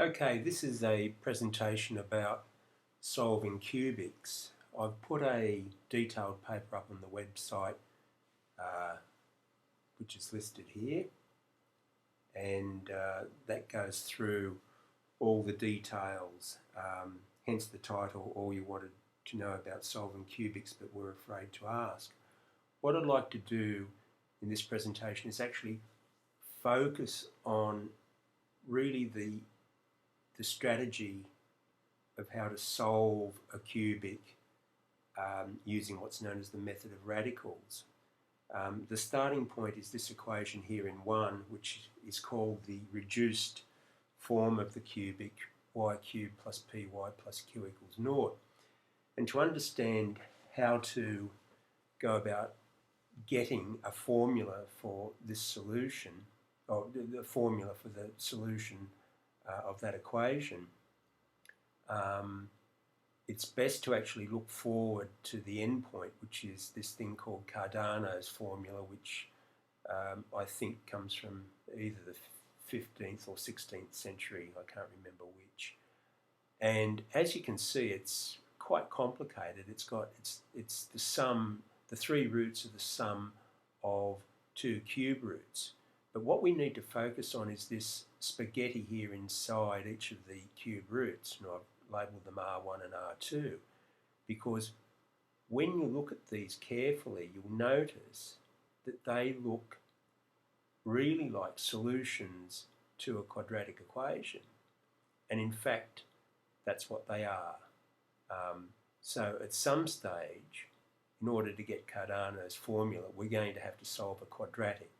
Okay, this is a presentation about solving cubics. I've put a detailed paper up on the website which is listed here, and that goes through all the details, hence the title, All You Wanted to Know About Solving Cubics But Were Afraid to Ask. What I'd like to do in this presentation is actually focus on really the strategy of how to solve a cubic using what's known as the method of radicals. The starting point is this equation here in 1, which is called the reduced form of the cubic, y cubed plus py plus q equals 0. And to understand how to go about getting a formula for this solution, or the formula for the solution of that equation, it's best to actually look forward to the endpoint, which is this thing called Cardano's formula, which I think comes from either the 15th or 16th century, I can't remember which. And as you can see, it's quite complicated. It's the sum, the three roots are the sum of two cube roots. But what we need to focus on is this spaghetti here inside each of the cube roots. And I've labelled them R1 and R2, because when you look at these carefully, you'll notice that they look really like solutions to a quadratic equation. And in fact, that's what they are. So at some stage, in order to get Cardano's formula, we're going to have to solve a quadratic.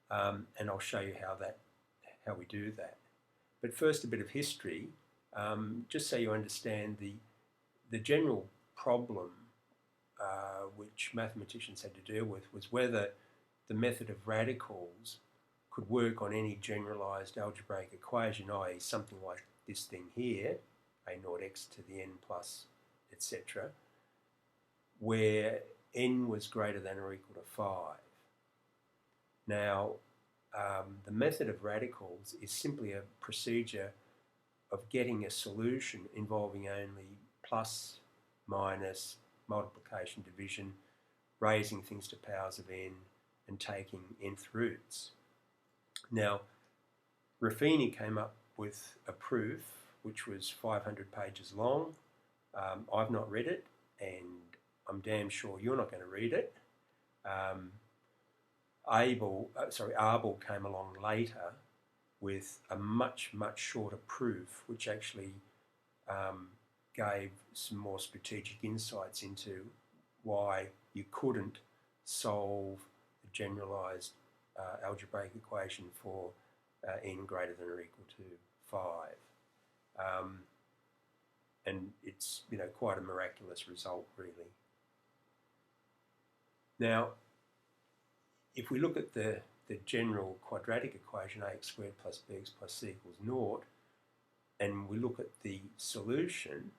And I'll show you how we do that. But first, a bit of history, just so you understand the general problem which mathematicians had to deal with was whether the method of radicals could work on any generalized algebraic equation, i.e. something like this thing here, a0 x to the n plus, etc., where n was greater than or equal to 5. Now, the method of radicals is simply a procedure of getting a solution involving only plus, minus, multiplication, division, raising things to powers of n, and taking nth roots. Now, Ruffini came up with a proof which was 500 pages long. I've not read it, and I'm damn sure you're not going to read it. Abel came along later with a much, much shorter proof, which actually gave some more strategic insights into why you couldn't solve a generalized algebraic equation for n greater than or equal to 5. And it's quite a miraculous result, really. Now, if we look at the general quadratic equation, ax squared plus bx plus c equals 0, and we look at the solution,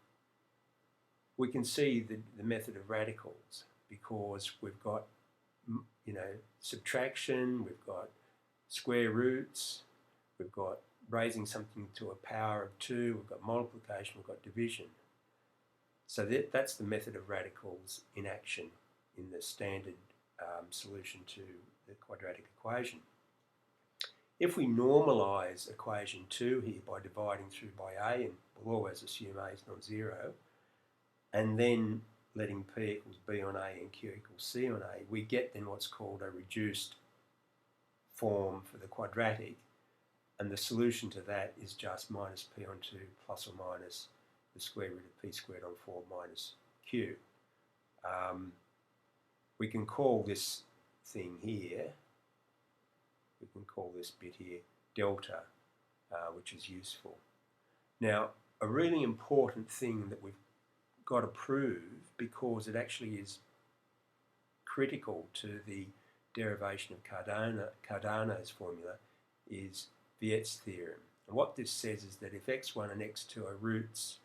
we can see the method of radicals, because we've got subtraction, we've got square roots, we've got raising something to a power of 2, we've got multiplication, we've got division. So that's the method of radicals in action in the standard solution to the quadratic equation. If we normalise equation 2 here by dividing through by a, and we'll always assume a is non-zero, and then letting p equals b on a and q equals c on a, we get then what's called a reduced form for the quadratic, and the solution to that is just minus p on 2 plus or minus the square root of p squared on 4 minus q. We can call this thing here, we can call this bit here delta, which is useful. Now, a really important thing that we've got to prove, because it actually is critical to the derivation of Cardano's formula, is Viet's theorem. And what this says is that if x1 and x2 are roots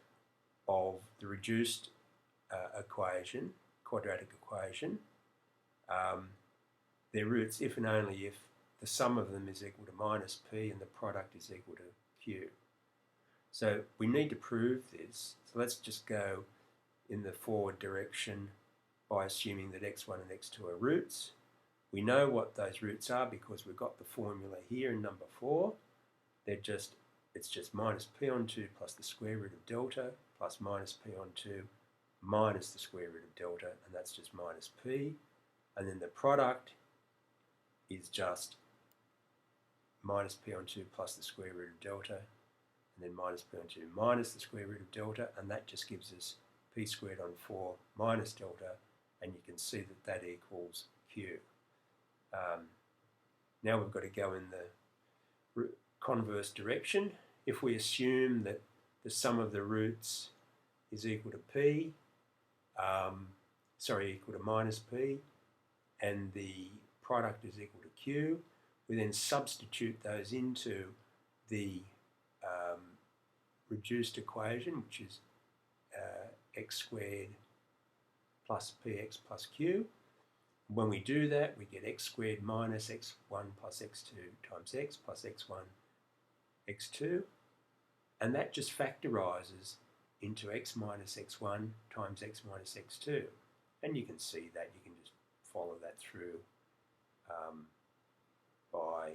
of the reduced equation, quadratic equation, they're roots if and only if the sum of them is equal to minus p and the product is equal to q. So we need to prove this. So let's just go in the forward direction by assuming that x1 and x2 are roots. We know what those roots are because we've got the formula here in number 4. It's just minus p on 2 plus the square root of delta plus minus p on 2 minus the square root of delta, and that's just minus p. And then the product is just minus p on 2 plus the square root of delta, and then minus p on 2 minus the square root of delta, and that just gives us p squared on 4 minus delta, and you can see that that equals q. Now we've got to go in the converse direction. If we assume that the sum of the roots is equal to p, equal to minus p, and the product is equal to q, we then substitute those into the reduced equation, which is x squared plus px plus q. When we do that, we get x squared minus x1 plus x2 times x plus x1 x2, and that just factorizes into x minus x1 times x minus x2, and you can see that. You can just follow that through by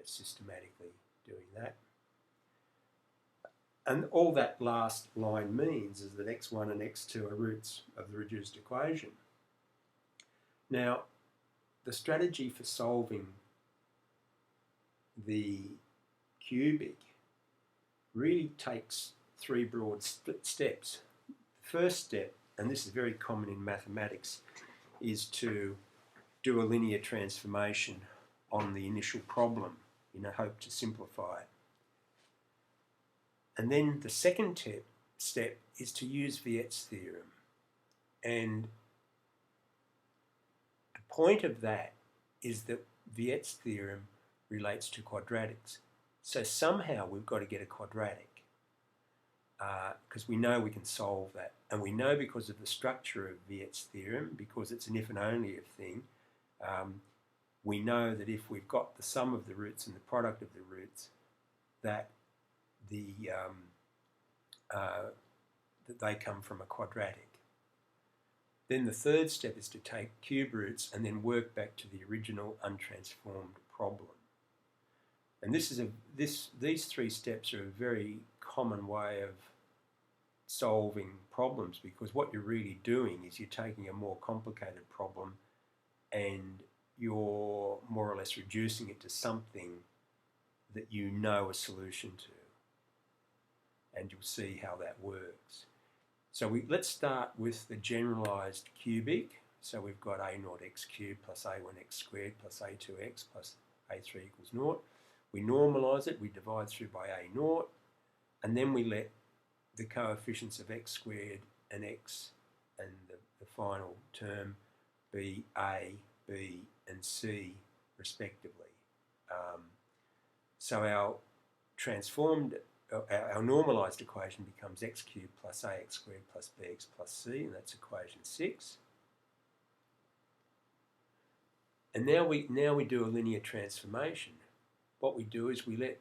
systematically doing that. And all that last line means is that x1 and x2 are roots of the reduced equation. Now, the strategy for solving the cubic really takes 3 broad steps. The first step, and this is very common in mathematics, is to do a linear transformation on the initial problem in a hope to simplify it. And then the second step is to use Viet's theorem. And the point of that is that Viet's theorem relates to quadratics. So somehow we've got to get a quadratic because we know we can solve that. And we know because of the structure of Viet's theorem, because it's an if and only if thing, we know that if we've got the sum of the roots and the product of the roots, that that they come from a quadratic. Then the third step is to take cube roots and then work back to the original untransformed problem. And these 3 steps are a very common way of solving problems, because what you're really doing is you're taking a more complicated problem and you're more or less reducing it to something that you know a solution to. And you'll see how that works. So let's start with the generalized cubic. So we've got a0 x cubed plus a1 x squared plus a2x plus a3 equals 0. We normalise it, we divide through by a0, and then we let the coefficients of x squared and x and the final term be a, b and c respectively. So our normalised equation becomes x cubed plus ax squared plus bx plus c, and that's equation 6. And now we do a linear transformation. What we do is we let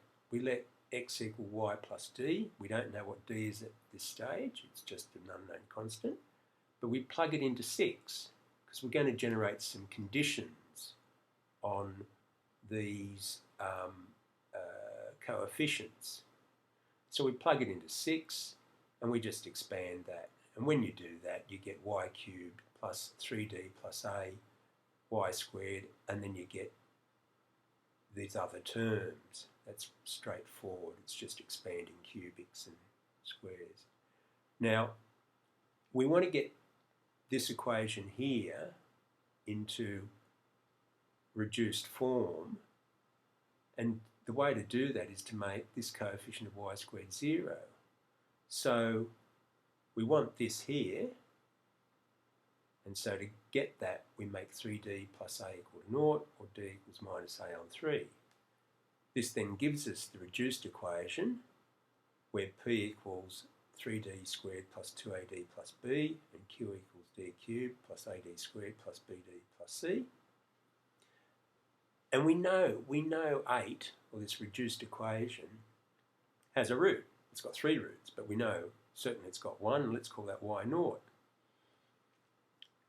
x equal y plus d. We don't know what d is at this stage. It's just an unknown constant. But we plug it into 6 because we're going to generate some conditions on these coefficients. So we plug it into 6 and we just expand that. And when you do that, you get y cubed plus 3d plus a y squared, and then you get these other terms. That's straightforward. It's just expanding cubics and squares. Now, we want to get this equation here into reduced form, and the way to do that is to make this coefficient of y squared 0. So we want this here, and so to get that we make 3d plus a equal to 0, or d equals minus a on 3. This then gives us the reduced equation where p equals 3d squared plus 2ad plus b, and q equals d cubed plus ad squared plus bd plus c. And we know 8, or this reduced equation, has a root. It's got 3 roots, but we know certainly it's got 1. Let's call that y naught.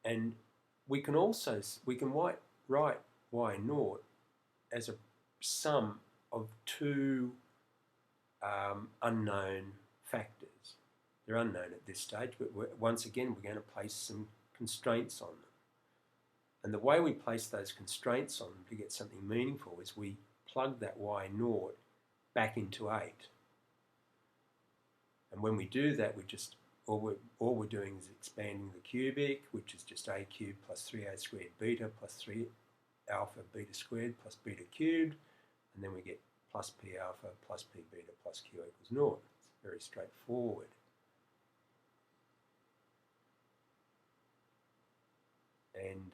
And we can write y naught as a sum of 2 unknown factors. They're unknown at this stage, but once again, we're going to place some constraints on them. And the way we place those constraints on them to get something meaningful is we plug that y naught back into 8. And when we do that, all we're doing is expanding the cubic, which is just a cubed plus 3a squared beta plus 3 alpha beta squared plus beta cubed, and then we get plus p alpha plus p beta plus q equals naught. It's very straightforward. And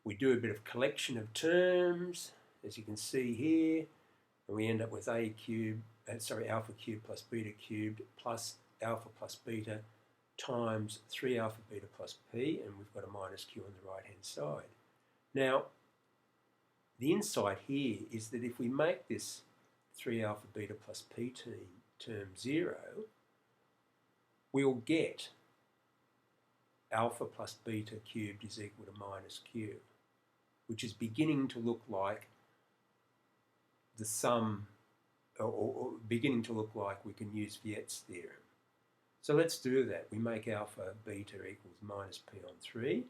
we do a bit of collection of terms, as you can see here, and we end up with alpha cubed plus beta cubed plus alpha plus beta times 3 alpha beta plus p, and we've got a minus q on the right hand side. Now, the insight here is that if we make this 3 alpha beta plus p term 0, we'll get alpha plus beta cubed is equal to minus q, which is beginning to look like the sum, or beginning to look like we can use Viet's theorem. So let's do that. We make alpha beta equals minus p on 3.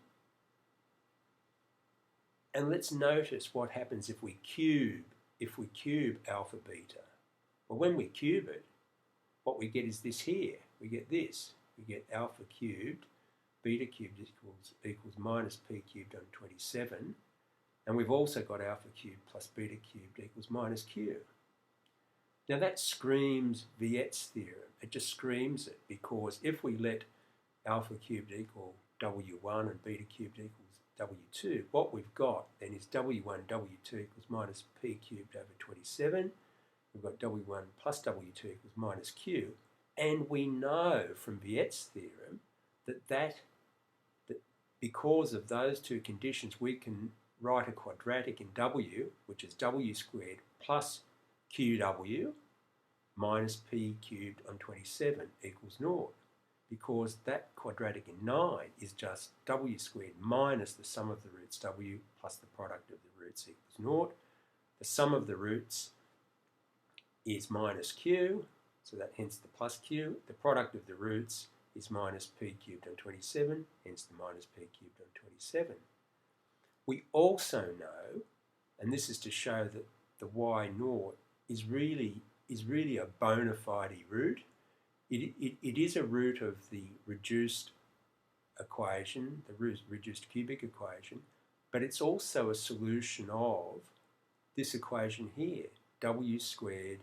And let's notice what happens if we cube alpha beta. Well, when we cube it, what we get is this here. We get this. We get alpha cubed, beta cubed equals minus p cubed on 27. And we've also got alpha cubed plus beta cubed equals minus q. Now that screams Viet's theorem. It just screams it, because if we let alpha cubed equal w1 and beta cubed equals w2, what we've got then is w1 w2 equals minus p cubed over 27. We've got w1 plus w2 equals minus q. And we know from Viet's theorem that because of those two conditions, we can write a quadratic in w, which is w squared plus qw minus p cubed on 27 equals naught, because that quadratic in 9 is just w squared minus the sum of the roots w plus the product of the roots equals naught. The sum of the roots is minus q, so that hence the plus q. The product of the roots is minus p cubed on 27, hence the minus p cubed on 27. We also know, and this is to show that the y naught is really a bona fide root. It is a root of the reduced equation, the reduced cubic equation, but it's also a solution of this equation here, w squared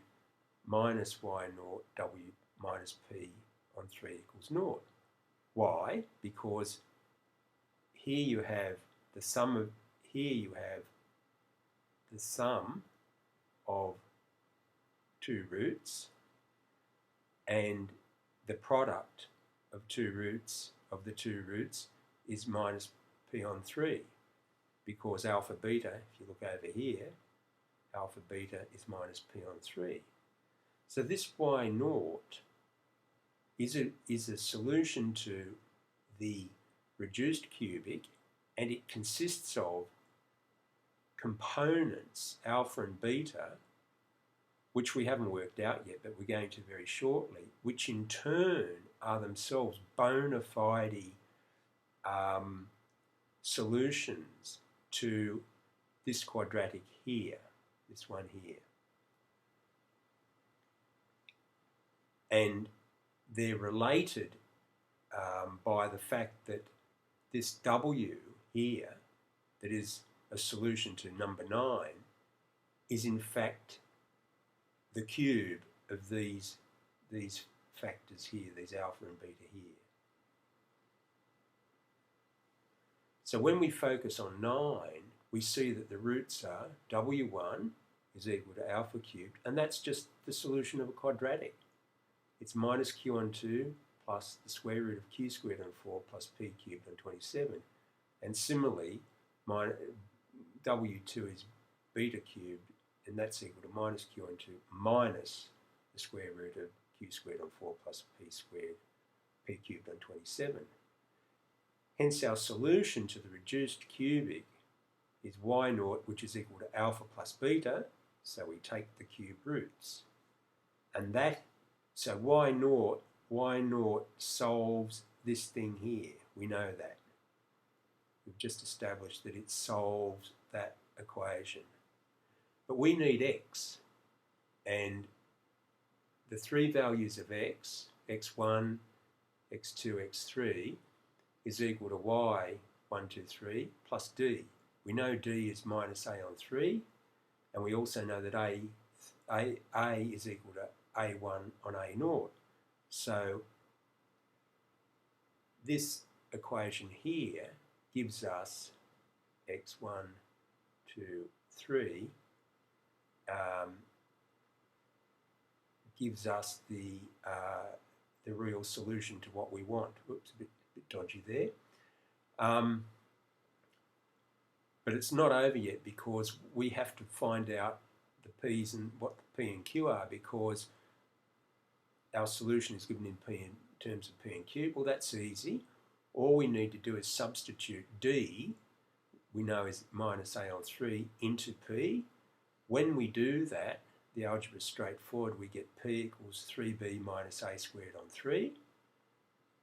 minus y naught w minus p on 3 equals naught. Why? Because here you have the sum of 2 roots, and the product of the two roots is minus p on 3, because alpha beta, if you look over here, alpha beta is minus p on 3. So this y naught is a solution to the reduced cubic, and it consists of components, alpha and beta, which we haven't worked out yet, but we're going to very shortly, which in turn are themselves bona fide solutions to this quadratic here, this one here. And they're related by the fact that this w here, that is a solution to number 9, is in fact the cube of these factors here, these alpha and beta here. So when we focus on 9, we see that the roots are w1 is equal to alpha cubed, and that's just the solution of a quadratic. It's minus q on 2 plus the square root of q squared on 4 plus p cubed on 27. And similarly, W2 is beta cubed, and that's equal to minus Q on 2 minus the square root of Q squared on 4 plus P squared, P cubed on 27. Hence our solution to the reduced cubic is y naught, which is equal to alpha plus beta, so we take the cube roots. And that, so y naught solves this thing here. We know that. We've just established that it solves that equation. But we need x, and the three values of x, x1, x2, x3, is equal to y, 1, 2, 3, plus d. We know d is minus a on 3, and we also know that a is equal to a1 on a naught. So this equation here gives us x1, 2, 3, gives us the real solution to what we want. Whoops, a bit dodgy there. But it's not over yet, because we have to find out the p's and what the p and q are, because our solution is given in terms of p and q. Well, that's easy. All we need to do is substitute d, we know is minus a on 3, into p. When we do that, the algebra is straightforward. We get p equals 3b minus a squared on 3,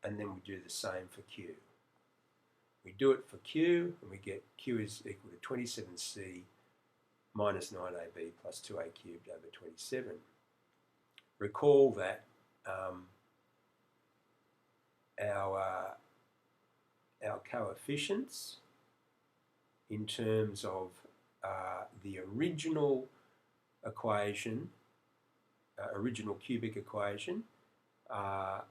and then we do the same for q. We do it for q, and we get q is equal to 27c minus 9ab plus 2a cubed over 27. Recall that our coefficients in terms of the original equation, original cubic equation, a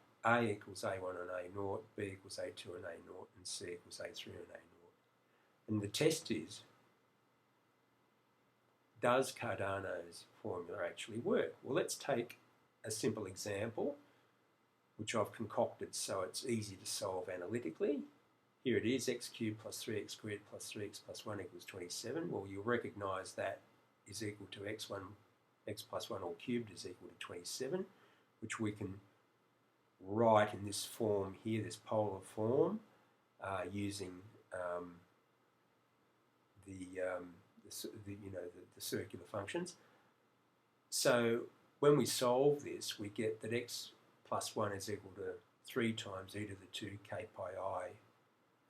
equals a1 on a naught, b equals a2 on a naught, and c equals a3 on a naught. And the test is, does Cardano's formula actually work? Well, let's take a simple example, which I've concocted so it's easy to solve analytically. Here it is, x cubed plus 3x squared plus 3x plus 1 equals 27. Well, you'll recognise that is equal to x plus 1 all cubed is equal to 27, which we can write in this form here, this polar form, using the circular functions. So when we solve this, we get that x plus 1 is equal to 3 times e to the 2 k pi I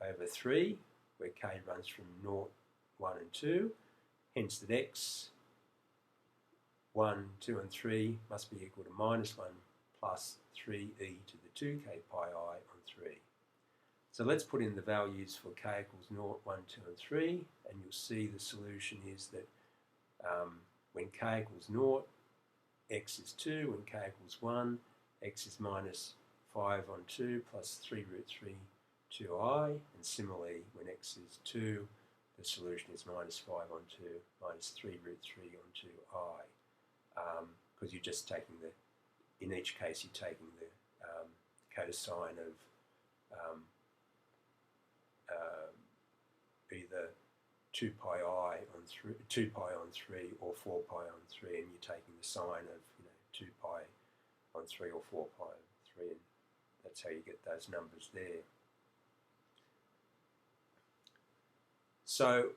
over 3, where k runs from 0, 1 and 2. Hence that x, 1, 2 and 3 must be equal to minus 1 plus 3e to the 2 k pi I on 3. So let's put in the values for k equals 0, 1, 2 and 3, and you'll see the solution is that when k equals 0, x is 2, when k equals 1, x is minus 5 on 2 plus 3 root 3 2i, and similarly when x is 2, the solution is minus 5 on 2 minus 3 root 3 on 2i, because you're just taking in each case you're taking the cosine of either 2 pi I on 3, 2 pi on 3 or 4 pi on 3, and you're taking the sine of 2 pi on 3 or 4 pi on 3, and that's how you get those numbers there. So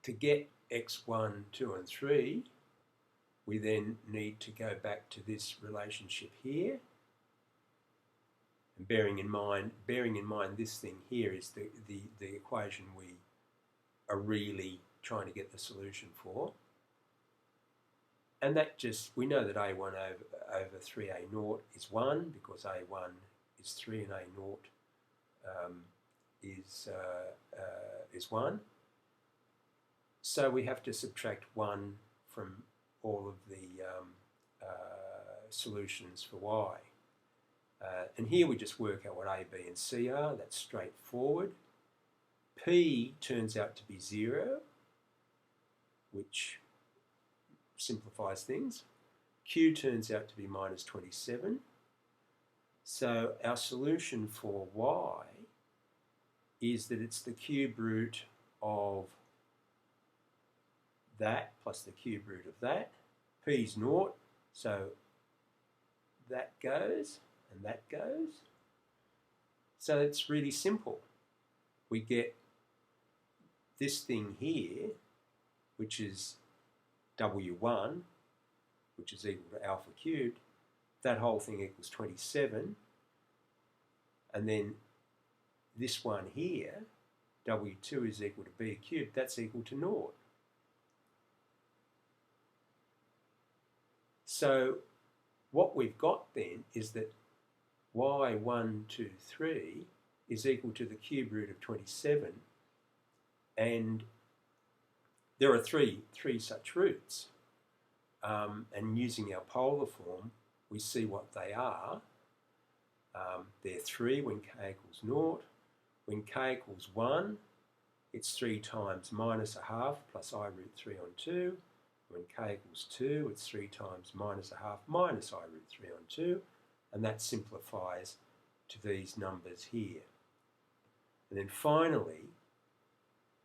to get x1, 2 and 3, we then need to go back to this relationship here. And bearing in mind this thing here is the equation we are really trying to get the solution for. And that just, we know that a1 over 3a naught is 1, because a1 is 3 and a naught is 1. So we have to subtract 1 from all of the solutions for y. And here we just work out what a, b and c are. That's straightforward. P turns out to be 0, which simplifies things. Q turns out to be minus 27. So our solution for y is that it's the cube root of that plus the cube root of that. P's naught, so that goes and that goes. So it's really simple. We get this thing here, which is W1, which is equal to alpha cubed. That whole thing equals 27. And then this one here, W2 is equal to B cubed. That's equal to naught. So what we've got then is that y1, 2, 3 is equal to the cube root of 27, and there are three such roots. And using our polar form, we see what they are. They're 3 when k equals 0. When k equals 1, it's 3 times minus a half plus I root 3 on 2. When k equals 2, it's 3 times minus a half minus I root 3 on 2. And that simplifies to these numbers here. And then finally,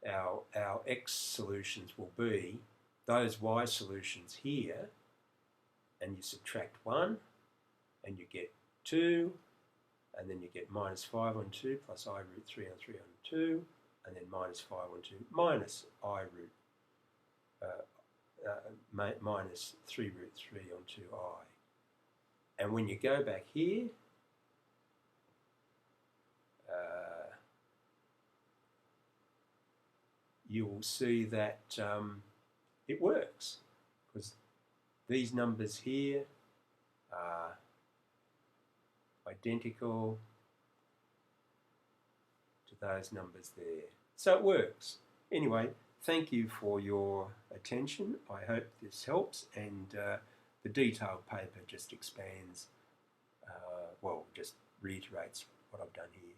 our x solutions will be those y solutions here, and you subtract 1, and you get 2, and then you get minus 5 on 2 plus I root 3 on 3 on 2, and then minus 5 on 2 minus I root minus 3 root 3 on 2i. And when you go back here, you will see that it works, because these numbers here are identical to those numbers there. So it works. Anyway, thank you for your attention. I hope this helps, and the detailed paper just expands, well, just reiterates what I've done here.